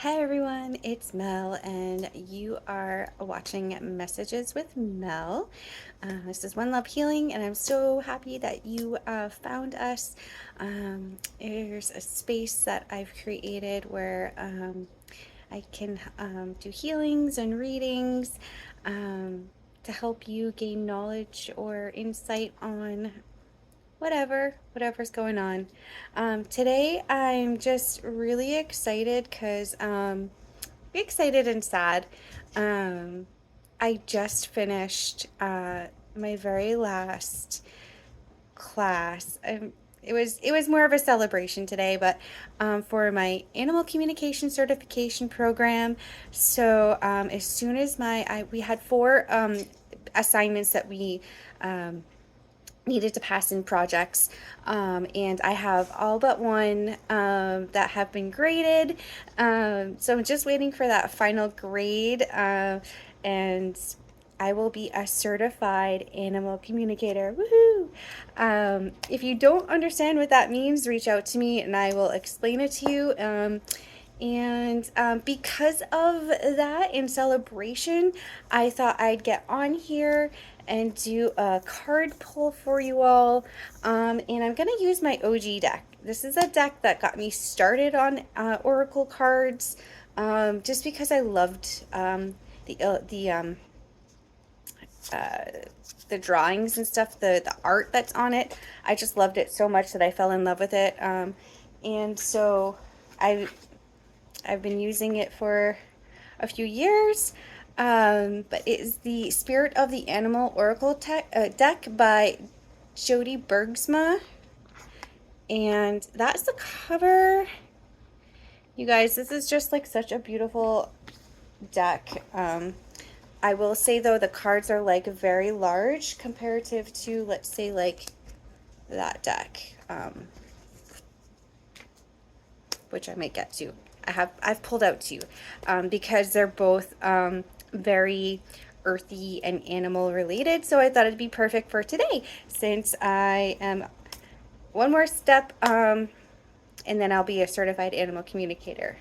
Hi everyone, it's Mel, and you are watching Messages with Mel. This is One Love Healing, and I'm so happy that you found us. There's a space that I've created where I can do healings and readings to help you gain knowledge or insight on whatever's going on. Today I'm just really excited because excited and sad. Um, I just finished my very last class. It was more of a celebration today, but for my animal communication certification program. So as soon as we had four assignments that we um, needed to pass in projects, and I have all but one that have been graded, so I'm just waiting for that final grade, and I will be a certified animal communicator. Woohoo! If you don't understand what that means, reach out to me and I will explain it to you. And because of that, in celebration, I thought I'd get on here and do a card pull for you all. And I'm going to use my OG deck. This is a deck that got me started on Oracle cards, just because I loved the uh, the um, uh, the drawings and stuff, the art that's on it. I just loved it so much that I fell in love with it. And so I I've been using it for a few years. But it is the Spirit of the Animal Oracle deck by Jody Bergsma. And that's the cover. You guys, this is just like such a beautiful deck. I will say though, the cards are like very large comparative to, let's say, like that deck, which I might get to. I've pulled out two, because they're both very earthy and animal related. So I thought it'd be perfect for today, since I am one more step, and then I'll be a certified animal communicator.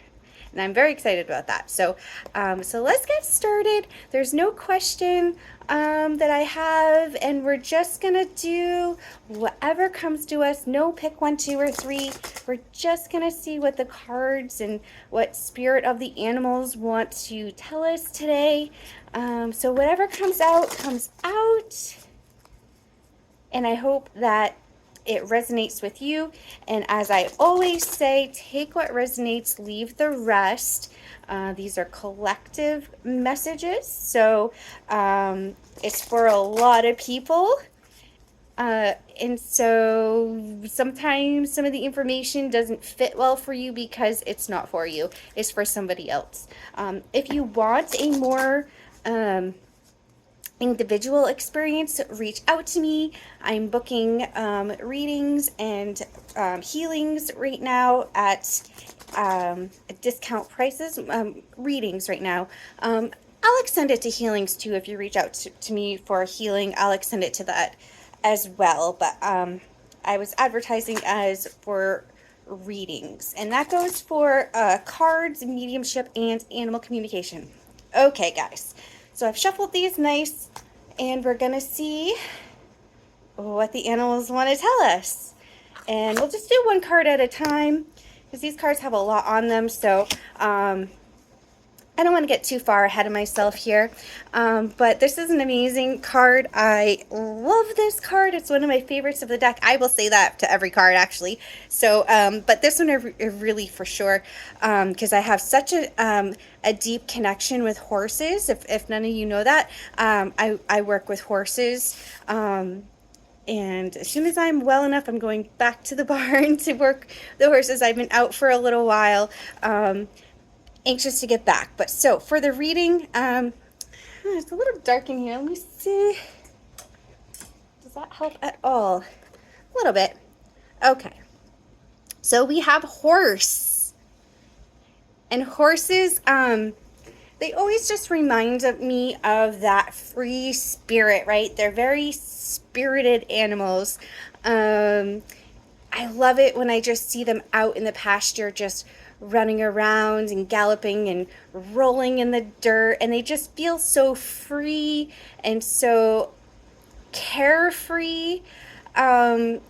And I'm very excited about that. So let's get started. There's no question that I have, and we're just gonna do whatever comes to us. No pick one, two, or three. We're just gonna see what the cards and what Spirit of the Animals want to tell us today. So whatever comes out, comes out. And I hope that it resonates with you. And as I always say, take what resonates, leave the rest. These are collective messages, so it's for a lot of people. And so sometimes some of the information doesn't fit well for you because it's not for you, it's for somebody else. If you want a more individual experience, reach out to me. I'm booking readings and healings right now at discount prices. Readings right now. I'll extend it to healings too. If you reach out to me for a healing, I'll extend it to that as well. But I was advertising as for readings, and that goes for cards, mediumship, and animal communication. Okay, guys. So I've shuffled these nice, and we're gonna see what the animals want to tell us. And we'll just do one card at a time because these cards have a lot on them. So I don't want to get too far ahead of myself here, but this is an amazing card. I love this card. It's one of my favorites of the deck. I will say that to every card, actually. So, but this one really for sure, because I have such a deep connection with horses. If none of you know that, I work with horses. And as soon as I'm well enough, I'm going back to the barn to work the horses. I've been out for a little while. Anxious to get back. But so for the reading, it's a little dark in here. Let me see. Does that help at all? A little bit. Okay. So we have horse. And horses, they always just remind me of that free spirit, right? They're very spirited animals. I love it when I just see them out in the pasture, just running around and galloping and rolling in the dirt, and they just feel so free and so carefree. I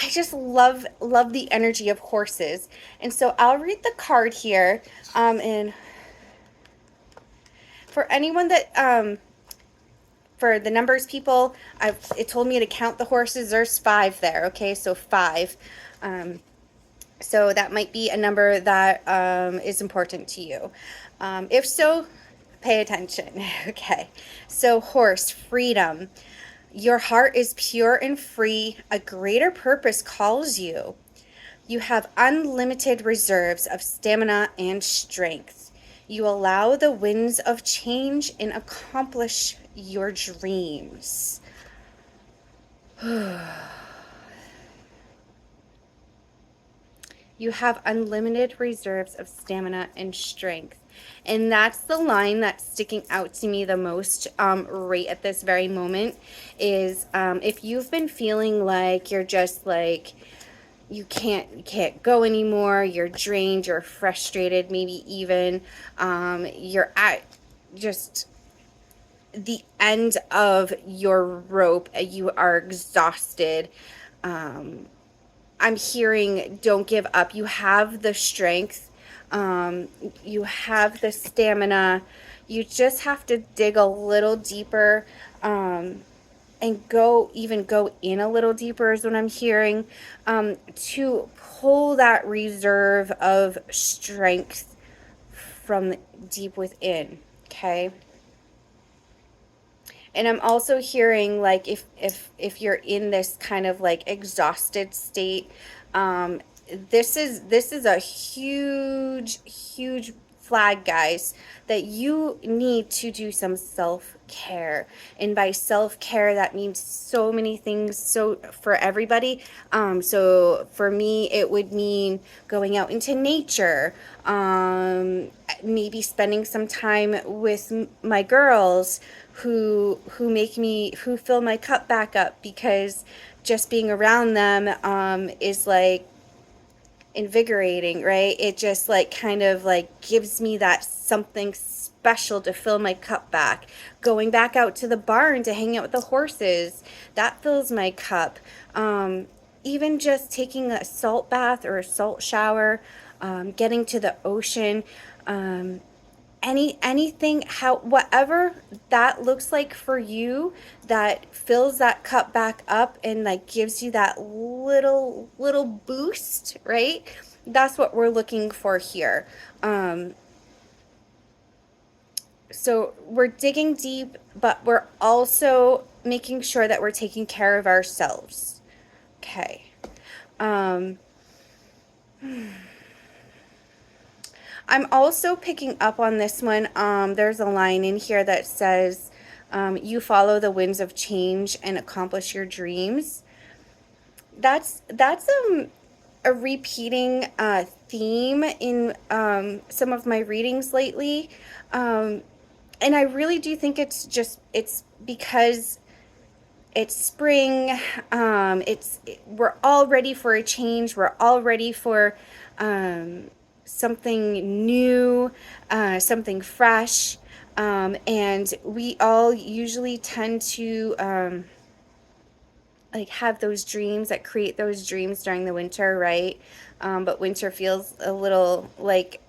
just love the energy of horses. And so I'll read the card here. And for anyone that for the numbers people, it told me to count the horses. There's 5 there. Okay, so 5. So that might be a number that is important to you. If so, pay attention. Okay, so horse, freedom. Your heart is pure and free. A greater purpose calls you. You have unlimited reserves of stamina and strength. You allow the winds of change and accomplish your dreams. You have unlimited reserves of stamina and strength. And that's the line that's sticking out to me the most right at this very moment is if you've been feeling like you're just like, you can't go anymore, you're drained, you're frustrated, maybe even you're at just the end of your rope, you are exhausted. I'm hearing don't give up. You have the strength. You have the stamina. You just have to dig a little deeper and go in a little deeper is what I'm hearing to pull that reserve of strength from deep within. Okay. And I'm also hearing like if you're in this kind of like exhausted state, this is a huge flag, guys, that you need to do some self-care. And by self-care, that means so many things so for everybody. So for me, it would mean going out into nature, maybe spending some time with my girls who fill my cup back up, because just being around them is like invigorating, right? It just like kind of like gives me that something special to fill my cup back. Going back out to the barn to hang out with the horses, that fills my cup. Even just taking a salt bath or a salt shower, getting to the ocean, anything, how whatever that looks like for you, that fills that cup back up and like gives you that little boost, right? That's what we're looking for here. So we're digging deep, but we're also making sure that we're taking care of ourselves. Okay. I'm also picking up on this one. There's a line in here that says, you follow the winds of change and accomplish your dreams. That's a repeating theme in some of my readings lately. And I really do think it's because it's spring. We're all ready for a change. We're all ready for something new, something fresh, and we all usually tend to like have those dreams, that create those dreams during the winter, right? But winter feels a little like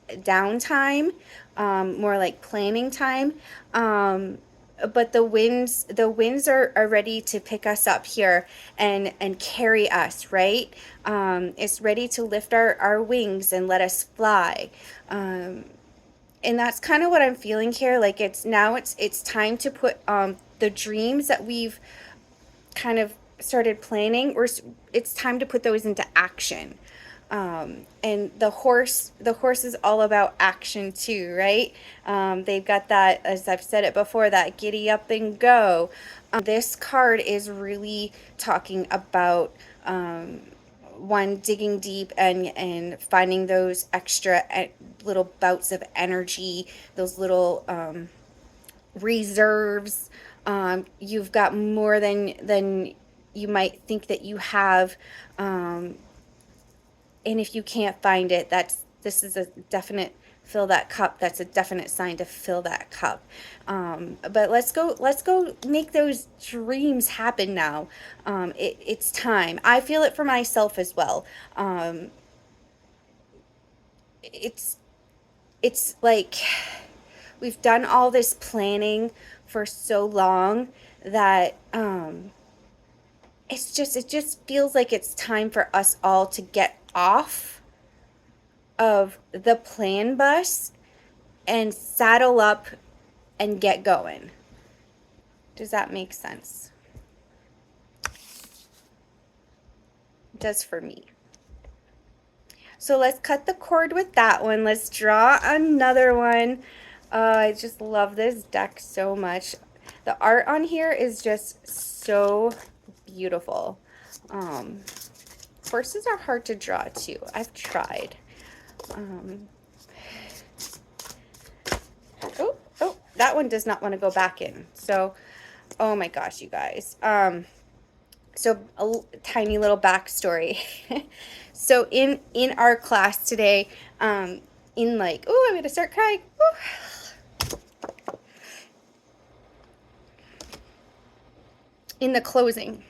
downtime, more like planning time. But the winds are ready to pick us up here and carry us, right? It's ready to lift our wings and let us fly. And that's kind of what I'm feeling here. Like it's time to put the dreams that we've kind of started planning, or it's time to put those into action. And the horse is all about action too, right? They've got that, as I've said it before, that giddy up and go. This card is really talking about one, digging deep and finding those extra little bouts of energy, those little reserves. You've got more than you might think that you have, and if you can't find it, this is a definite fill that cup. That's a definite sign to fill that cup. But let's go make those dreams happen now. It's time. I feel it for myself as well. It's it's like we've done all this planning for so long that it just feels like it's time for us all to get off of the plan bus and saddle up and get going. Does that make sense? It does for me. So let's cut the cord with that one. Let's draw another one. I just love this deck so much. The art on here is just so beautiful. Horses are hard to draw too. I've tried. Oh, that one does not want to go back in. So, oh my gosh, you guys. So a tiny little backstory. So in our class today, in like, oh, I'm gonna start crying. Ooh. In the closing.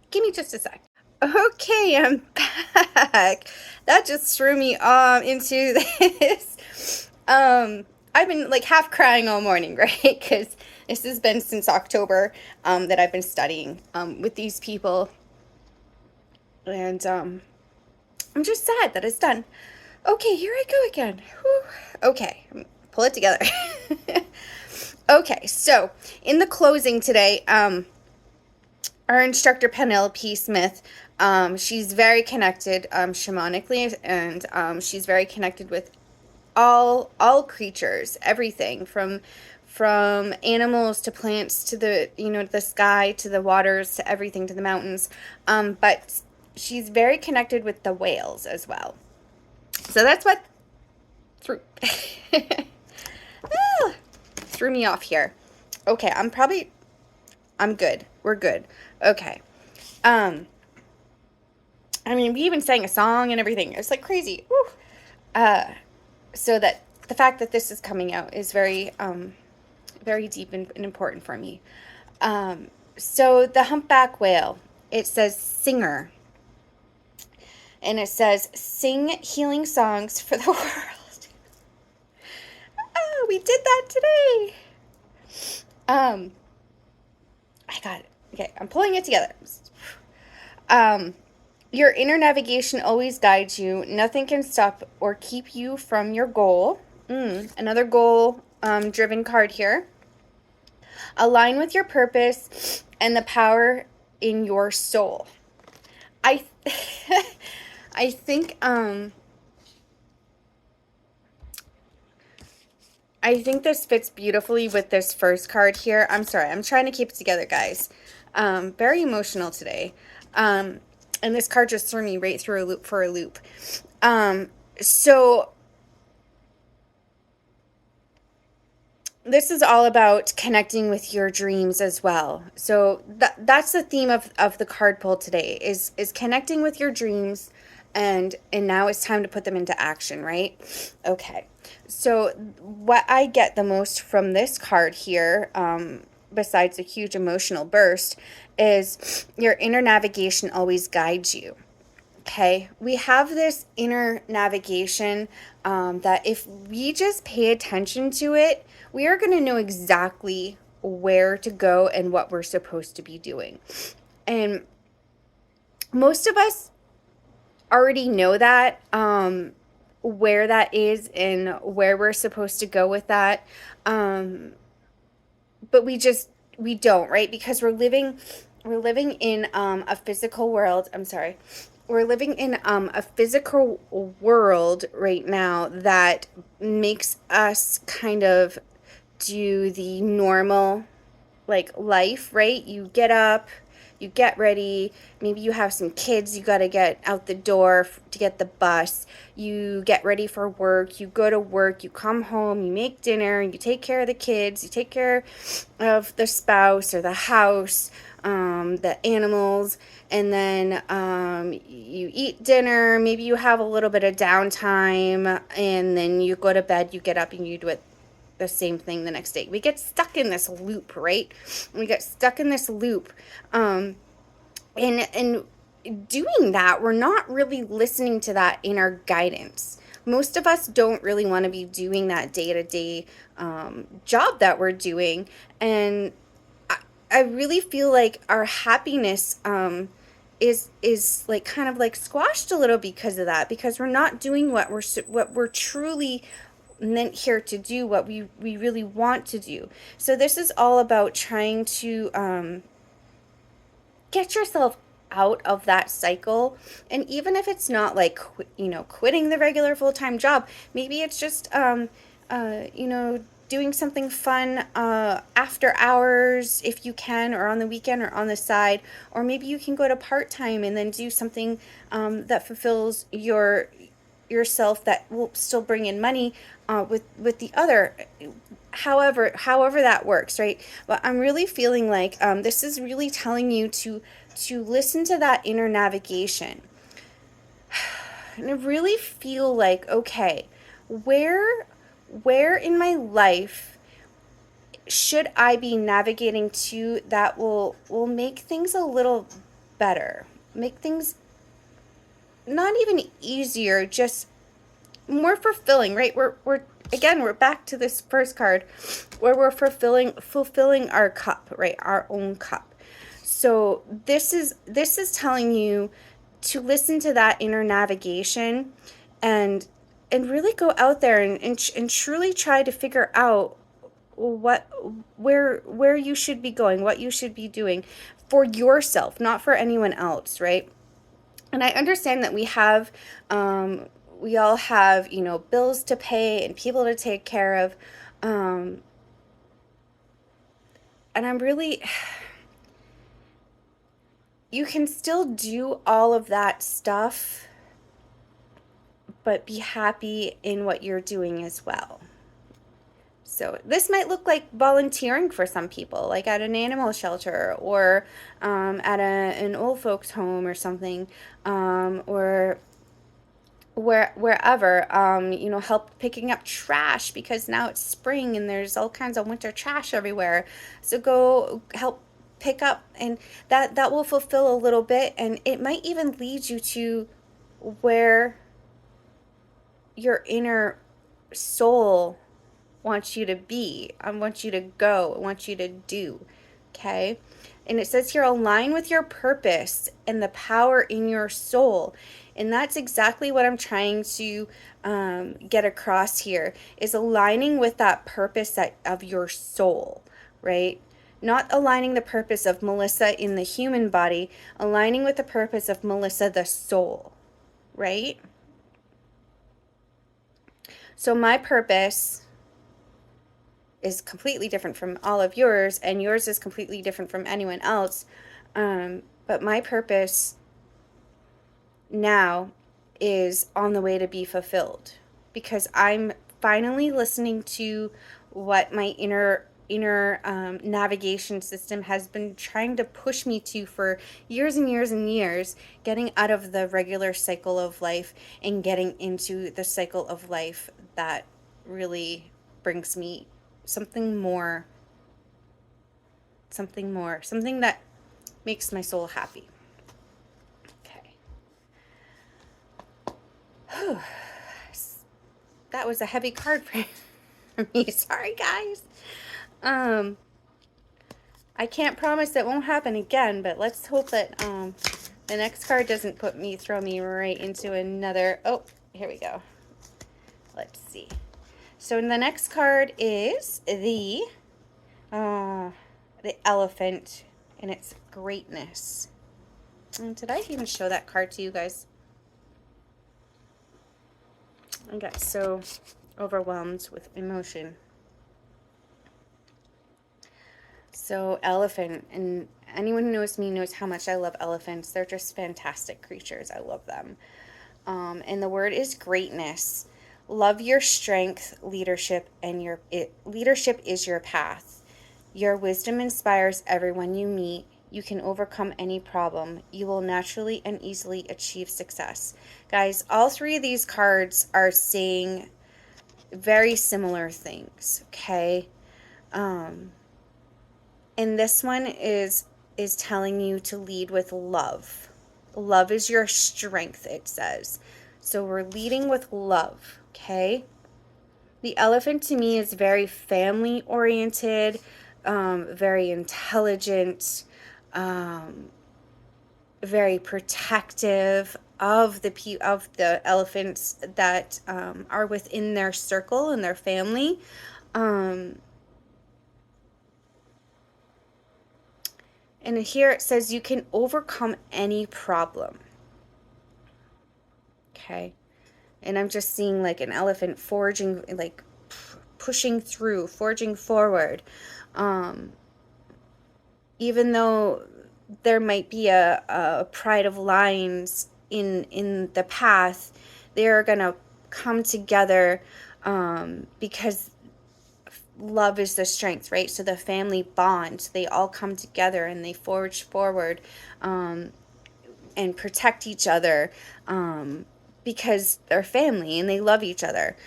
Give me just a sec. Okay, I'm back. That just threw me into this. I've been like half crying all morning, right? Because this has been since October that I've been studying with these people. And I'm just sad that it's done. Okay, here I go again. Whew. Okay, pull it together. Okay, so in the closing today, our instructor Penelope Smith, she's very connected shamanically, and she's very connected with all creatures, everything from animals to plants to the sky to the waters to everything to the mountains. But she's very connected with the whales as well. So that's what threw me off here. Okay, I'm good. We're good. Okay. I mean, we even sang a song and everything. It was like crazy. Woo. So that the fact that this is coming out is very, very deep and important for me. So the humpback whale, it says singer. And it says, sing healing songs for the world. Oh, we did that today. I got it. Okay, I'm pulling it together. Your inner navigation always guides you. Nothing can stop or keep you from your goal. Another goal driven card here. Align with your purpose and the power in your soul. I think this fits beautifully with this first card here. I'm sorry, I'm trying to keep it together, guys. Very emotional today. And this card just threw me right through a loop. So this is all about connecting with your dreams as well. So that's the theme of the card pull today is connecting with your dreams, and now it's time to put them into action, right? Okay. So what I get the most from this card here, besides a huge emotional burst, is your inner navigation always guides you. Okay, we have this inner navigation that if we just pay attention to it, we are going to know exactly where to go and what we're supposed to be doing. And most of us already know that, where that is and where we're supposed to go with that. But we don't, right? Because we're living in a physical world. I'm sorry. We're living in a physical world right now that makes us kind of do the normal like life, right? You get up, you get ready, maybe you have some kids, you got to get out the door to get the bus, you get ready for work, you go to work, you come home, you make dinner, you take care of the kids, you take care of the spouse or the house, the animals, and then you eat dinner, maybe you have a little bit of downtime, and then you go to bed, you get up and you do it the same thing the next day. We get stuck in this loop, right? We get stuck in this loop. And doing that, we're not really listening to that inner guidance. Most of us don't really want to be doing that day-to-day job that we're doing. And I really feel like our happiness is like kind of like squashed a little because of that, because we're not doing what we're truly meant here to do, what we really want to do. So this is all about trying to get yourself out of that cycle. And even if it's not like quitting the regular full-time job, maybe it's just doing something fun after hours if you can, or on the weekend or on the side, or maybe you can go to part-time and then do something that fulfills yourself, that will still bring in money with the other, however that works, right? But I'm really feeling like this is really telling you to listen to that inner navigation and really feel like, okay, where in my life should I be navigating to that will make things a little better, make things not even easier, just more fulfilling, right? We're back to this first card where we're fulfilling our cup, right? Our own cup. So this is telling you to listen to that inner navigation and really go out there and truly try to figure out where you should be going, what you should be doing for yourself, not for anyone else, right? And I understand that we all have, bills to pay and people to take care of. And I'm really, you can still do all of that stuff, but be happy in what you're doing as well. So this might look like volunteering for some people, like at an animal shelter, or at an old folks home or something, or wherever, help picking up trash, because now it's spring and there's all kinds of winter trash everywhere. So go help pick up, and that will fulfill a little bit, and it might even lead you to where your inner soul wants you to be, wants you to go, wants you to do. Okay? And it says here, align with your purpose and the power in your soul. And that's exactly what I'm trying to get across here, is aligning with that purpose of your soul, right? Not aligning the purpose of Melissa in the human body, aligning with the purpose of Melissa, the soul, right? So my purpose is completely different from all of yours, and yours is completely different from anyone else. But my purpose now is on the way to be fulfilled, because I'm finally listening to what my inner navigation system has been trying to push me to for years and years and years, getting out of the regular cycle of life and getting into the cycle of life that really brings me something more, something that makes my soul happy. Okay. Whew. That was a heavy card for me. Sorry, guys. I can't promise it won't happen again, but let's hope that the next card doesn't throw me right into another. Oh, here we go. Let's see. So the next card is the elephant and its greatness. And did I even show that card to you guys? I got so overwhelmed with emotion. So elephant, and anyone who knows me knows how much I love elephants. They're just fantastic creatures. I love them. And the word is greatness. Love your strength, leadership, and leadership is your path. Your wisdom inspires everyone you meet. You can overcome any problem. You will naturally and easily achieve success. Guys, all three of these cards are saying very similar things, okay? And this one is telling you to lead with love. Love is your strength, it says. So we're leading with love, okay? The elephant to me is very family oriented, very intelligent, very protective of the elephants that are within their circle and their family. And here it says you can overcome any problem. Okay. And I'm just seeing like an elephant forging, like pushing through, forging forward. Even though there might be a pride of lions in the path, they're going to come together because love is the strength, right? So the family bond, they all come together and they forge forward and protect each other because they're family and they love each other.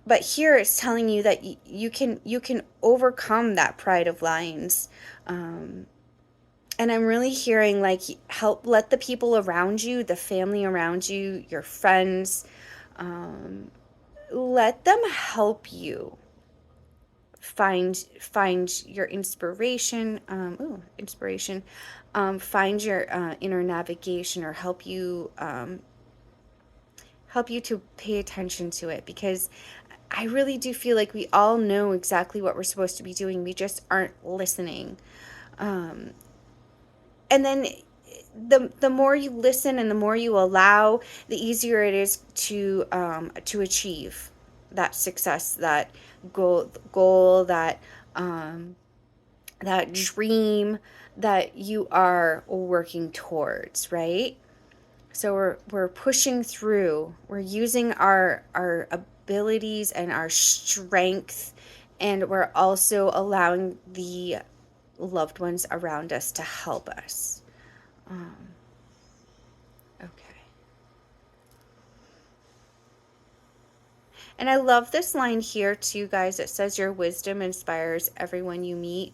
But here it's telling you that you can overcome that pride of lions. And I'm really hearing like let the people around you, the family around you, your friends, let them help you find your inspiration. Find your inner navigation, or help you to pay attention to it, because I really do feel like we all know exactly what we're supposed to be doing. We just aren't listening. And then the more you listen and the more you allow, the easier it is to achieve that success, that goal, that dream that you are working towards, right? So we're pushing through. We're using our abilities and our strength, and we're also allowing the loved ones around us to help us. Okay. And I love this line here too, guys. It says your wisdom inspires everyone you meet.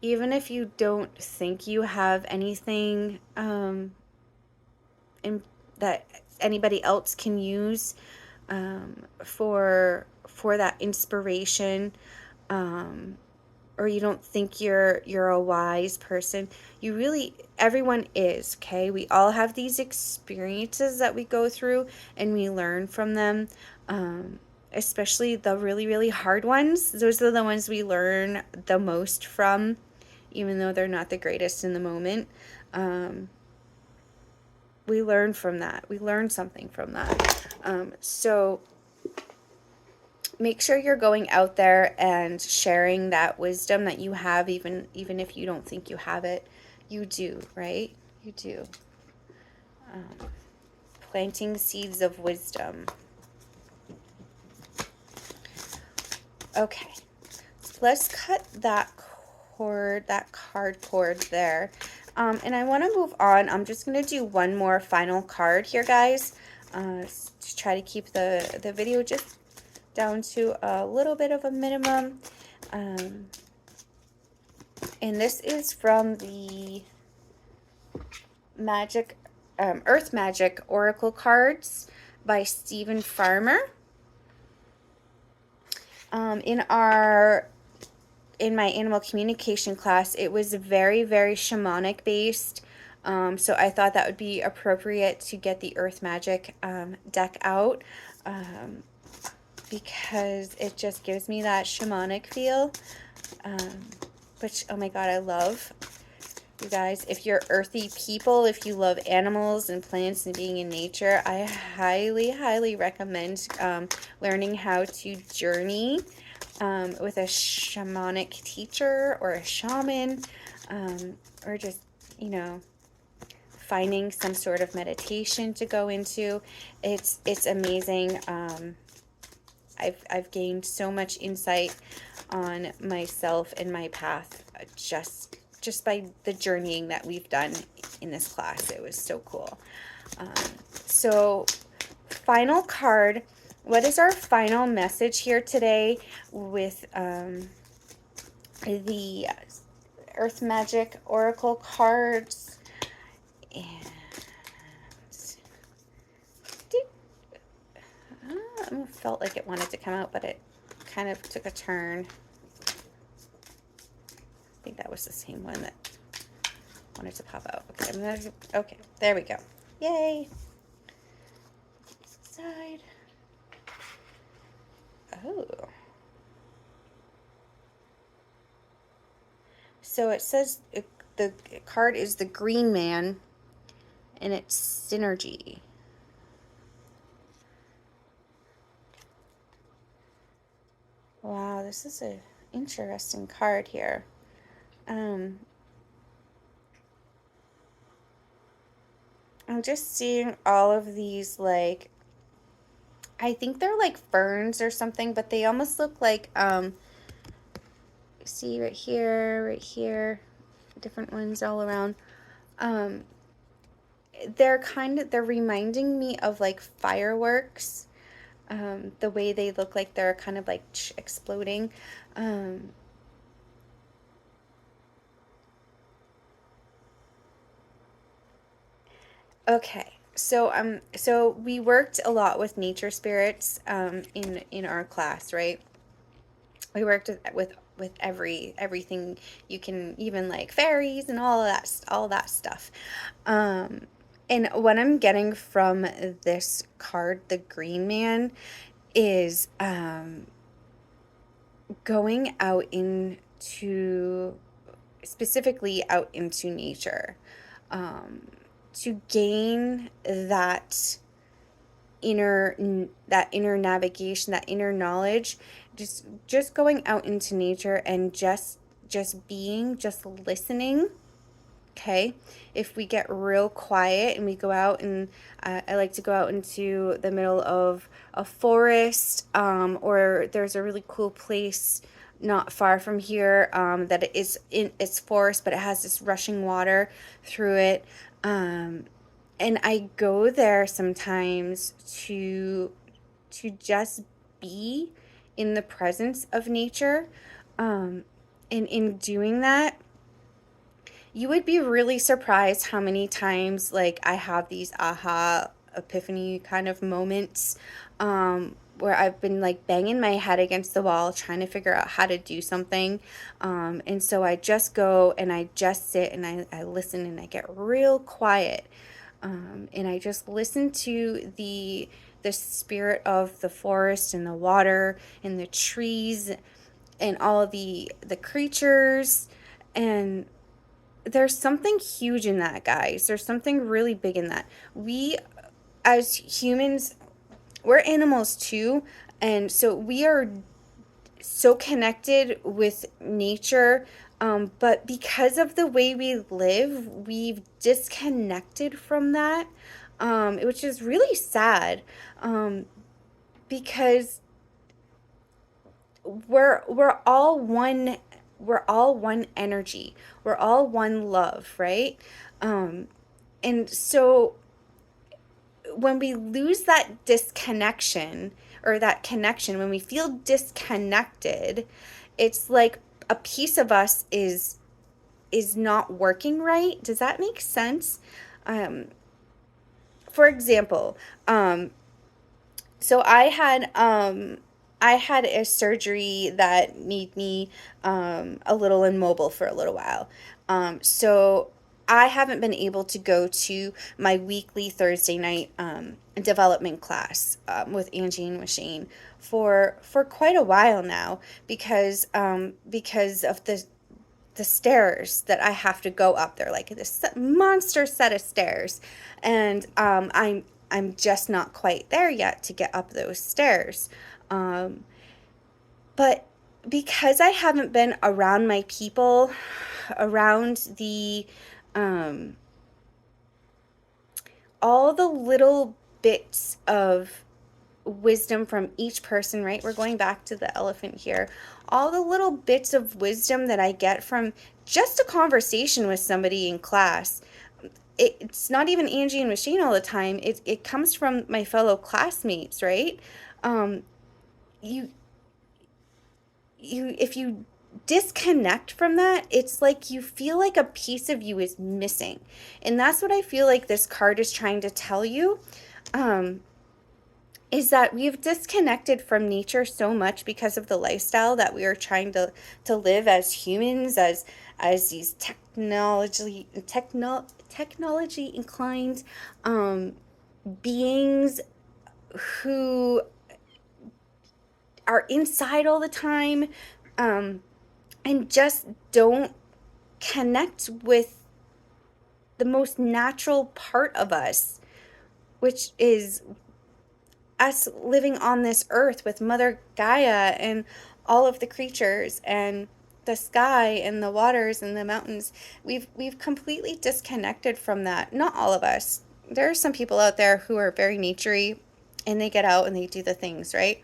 Even if you don't think you have anything that anybody else can use for that inspiration, or you don't think you're a wise person, everyone is, okay? We all have these experiences that we go through and we learn from them, especially the really, really hard ones. Those are the ones we learn the most from, even though they're not the greatest in the moment. We learn from that. We learn something from that. So make sure you're going out there and sharing that wisdom that you have, even if you don't think you have it. You do, right? You do. Planting seeds of wisdom. Okay. So let's cut that card cord there. And I want to move on. I'm just going to do one more final card here, guys, to try to keep the video just down to a little bit of a minimum. And this is from the Earth Magic Oracle cards by Stephen Farmer. In my animal communication class, it was very, very shamanic based. So I thought that would be appropriate to get the Earth Magic deck out, because it just gives me that shamanic feel, which, oh my God, I love. You guys, if you're earthy people, if you love animals and plants and being in nature, I highly, highly recommend learning how to journey with a shamanic teacher or a shaman, or just, you know, finding some sort of meditation to go into. It's amazing. I've gained so much insight on myself and my path, just by the journeying that we've done in this class. It was so cool. So final card. What is our final message here today with the Earth Magic Oracle cards? And I felt like it wanted to come out, but it kind of took a turn. I think that was the same one that wanted to pop out. Okay, there we go. Yay! Side. Oh. So it says the card is the Green Man, and it's synergy. Wow, this is an interesting card here. I'm just seeing all of these, like, I think they're like ferns or something, but they almost look like, see right here, different ones all around. They're reminding me of like fireworks. The way they look like they're kind of like exploding. Okay, so we worked a lot with nature spirits in our class, right? We worked with everything you can, even like fairies and all that stuff. And what I'm getting from this card, the Green Man, is going out into, specifically out into nature, to gain that inner navigation, that inner knowledge, just going out into nature and just being, just listening. Okay, if we get real quiet and we go out, and I like to go out into the middle of a forest, or there's a really cool place not far from here, that it is in its forest, but it has this rushing water through it. And I go there sometimes to just be in the presence of nature. And in doing that, you would be really surprised how many times, like, I have these aha epiphany kind of moments, where I've been like banging my head against the wall trying to figure out how to do something. And so I just go and I just sit and I listen and I get real quiet. And I just listen to the spirit of the forest and the water and the trees and all of the creatures. And there's something huge in that, guys. There's something really big in that. We, as humans, we're animals too, and so we are so connected with nature, but because of the way we live, we've disconnected from that, which is really sad, because we're all one, we're all one energy, we're all one love, right? And so when we lose that disconnection, or that connection, when we feel disconnected, it's like a piece of us is not working right. Does that make sense? For example, so I had a surgery that made me a little immobile for a little while. So I haven't been able to go to my weekly Thursday night development class with Angie and Washane for quite a while now, because of the stairs that I have to go up there, like this monster set of stairs, and I'm just not quite there yet to get up those stairs. But because I haven't been around my people, around the all the little bits of wisdom from each person, right? We're going back to the elephant here. All the little bits of wisdom that I get from just a conversation with somebody in class. It's not even Angie and Machine all the time. It comes from my fellow classmates, right? Um, you if you disconnect from that, it's like you feel like a piece of you is missing. And that's what I feel like this card is trying to tell you. Um, is that we've disconnected from nature so much because of the lifestyle that we are trying to live as humans, as these technology inclined beings who are inside all the time, um, and just don't connect with the most natural part of us, which is us living on this earth with Mother Gaia and all of the creatures and the sky and the waters and the mountains. We've completely disconnected from that. Not all of us. There are some people out there who are very naturey and they get out and they do the things, right?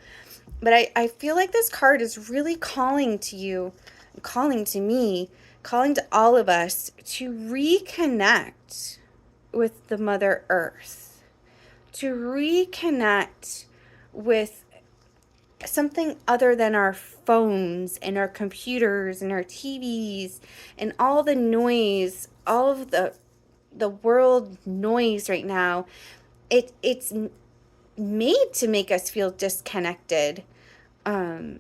But I feel like this card is really calling to you, calling to me, calling to all of us to reconnect with the Mother Earth, to reconnect with something other than our phones and our computers and our TVs and all the noise, all of the world noise right now. It's made to make us feel disconnected. Um,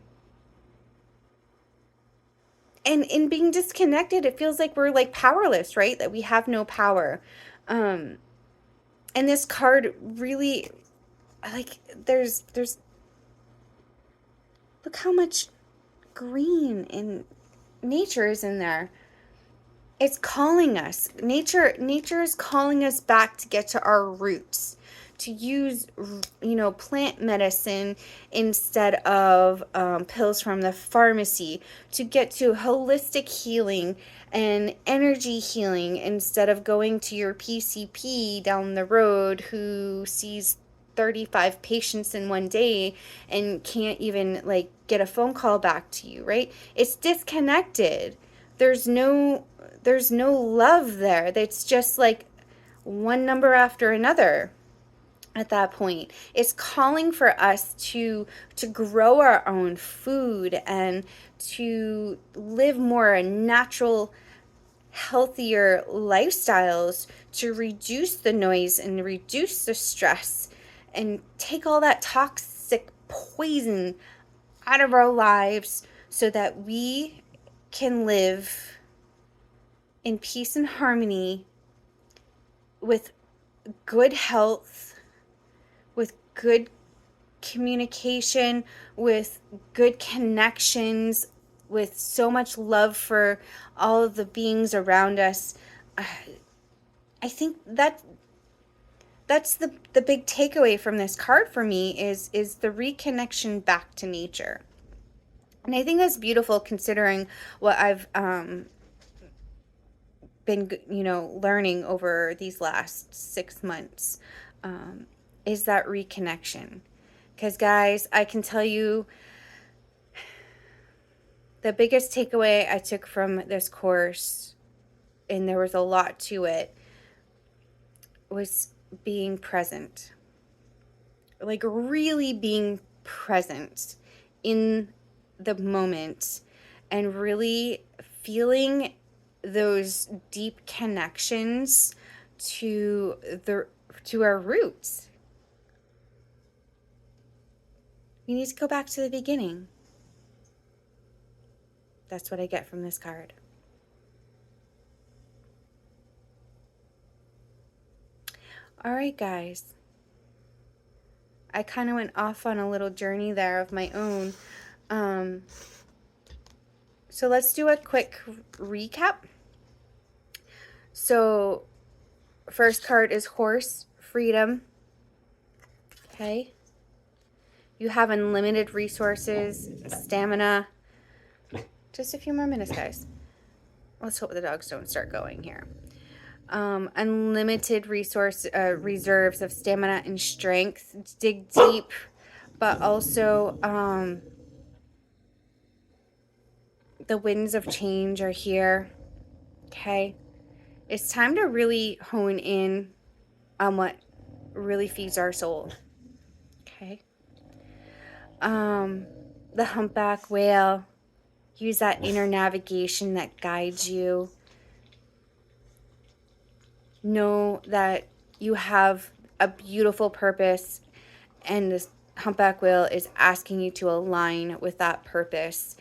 and in being disconnected, it feels like we're like powerless, right? That we have no power. Um, and this card really, like, there's look how much green and nature is in there. It's calling us. Nature is calling us back to get to our roots, to use, plant medicine instead of pills from the pharmacy, to get to holistic healing and energy healing instead of going to your PCP down the road who sees 35 patients in one day and can't even like get a phone call back to you, right? It's disconnected. There's no there's no love there. It's just like one number after another at that point. It's calling for us to grow our own food and to live more natural, healthier lifestyles, to reduce the noise and reduce the stress and take all that toxic poison out of our lives so that we can live in peace and harmony with good health, with good communication, with good connections, with so much love for all of the beings around us. I think that's the big takeaway from this card for me is the reconnection back to nature. And I think that's beautiful considering what I've been, learning over these last 6 months, is that reconnection. Because, guys, I can tell you the biggest takeaway I took from this course, and there was a lot to it, was being present. Like, really being present in the moment and really feeling those deep connections to our roots. We need to go back to the beginning. That's what I get from this card. All right, guys. I kind of went off on a little journey there of my own. So let's do a quick recap. So first card is horse, freedom. Okay. You have unlimited resources, stamina, Just a few more minutes, guys. Let's hope the dogs don't start going here. Unlimited reserves of stamina and strength. Dig deep, but also the winds of change are here. Okay, it's time to really hone in on what really feeds our soul. Okay. The humpback whale. Use that inner navigation that guides you. Know that you have a beautiful purpose, and this humpback whale is asking you to align with that purpose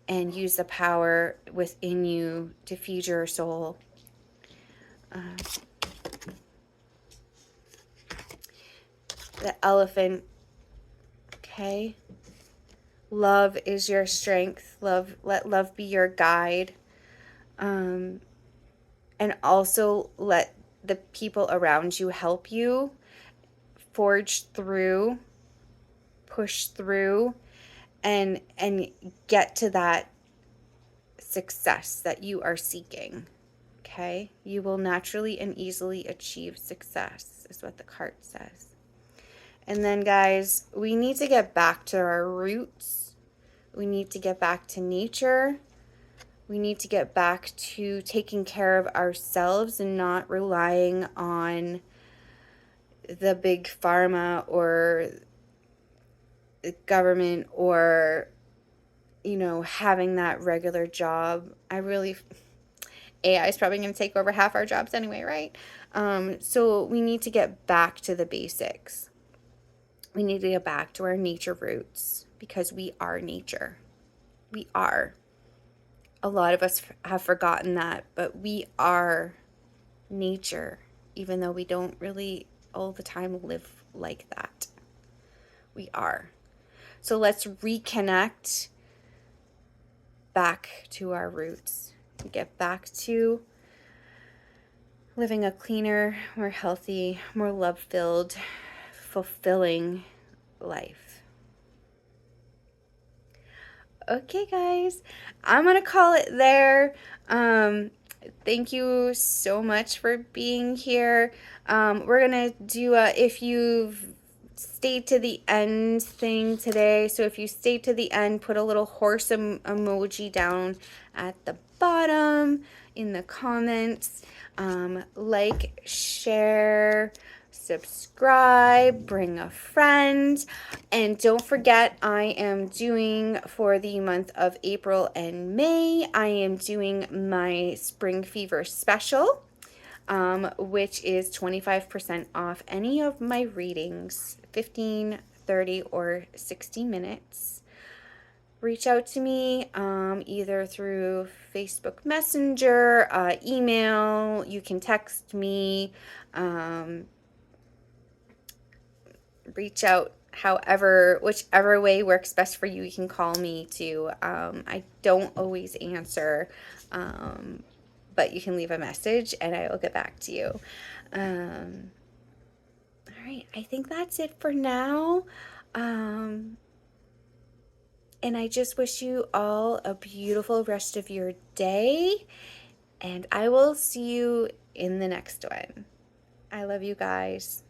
and use the power within you to feed your soul. The elephant. Okay. Love is your strength. Let love be your guide. And also let the people around you help you forge through, push through, and get to that success that you are seeking. Okay? You will naturally and easily achieve success, is what the card says. And then, guys, we need to get back to our roots. We need to get back to nature. We need to get back to taking care of ourselves and not relying on the big pharma or the government or, having that regular job. AI is probably going to take over half our jobs anyway, right? So we need to get back to the basics. We need to get back to our nature roots because we are nature. We are. A lot of us have forgotten that, but we are nature, even though we don't really all the time live like that. We are. So let's reconnect back to our roots. Get back to living a cleaner, more healthy, more love-filled, fulfilling life. Okay, guys, I'm gonna call it there. Thank you so much for being here. We're gonna do a if you've stayed to the end thing today. So if you stayed to the end, put a little horse emoji down at the bottom in the comments. Like, share, subscribe, bring a friend, and don't forget, I am doing for the month of April and May, I am doing my Spring Fever special, which is 25% off any of my readings, 15, 30, or 60 minutes. Reach out to me either through Facebook Messenger, email, you can text me, reach out whichever way works best for you. You can call me too. I don't always answer, but you can leave a message and I will get back to you. All right, I think that's it for now. And I just wish you all a beautiful rest of your day, and I will see you in the next one. I love you guys.